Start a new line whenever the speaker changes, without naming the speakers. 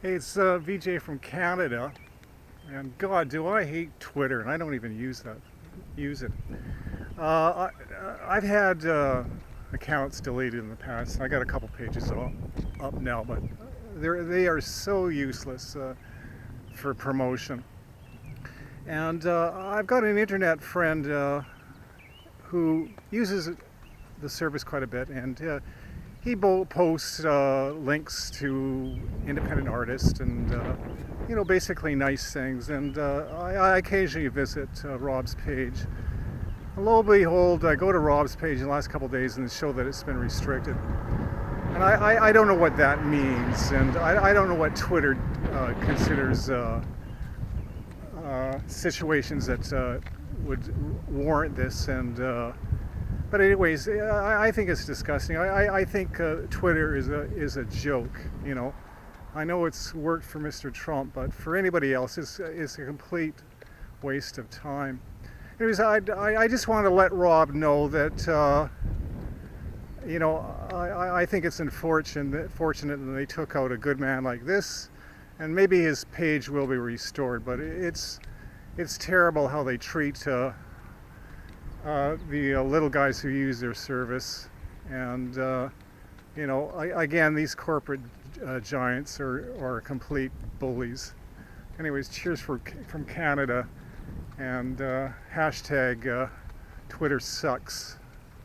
Hey, it's VJ from Canada, and God, do I hate Twitter, and I don't even use it. I've had accounts deleted in the past. I got a couple pages up now, but they are so useless for promotion. And I've got an internet friend who uses the service quite a bit, and he posts links to independent artists and basically nice things. And I occasionally visit Rob's page. Lo and behold, I go to Rob's page in the last couple of days and show that it's been restricted. And I don't know what that means, and I don't know what Twitter considers situations that would warrant this. And but anyways, I think it's disgusting. I think Twitter is a joke. I know it's worked for Mr. Trump, but for anybody else, it's a complete waste of time. Anyways, I just want to let Rob know that I think it's fortunate that they took out a good man like this, and maybe his page will be restored. But it's terrible how they treat the little guys who use their service. And again, these corporate giants are complete bullies. Anyways, cheers from Canada, and hashtag Twitter sucks.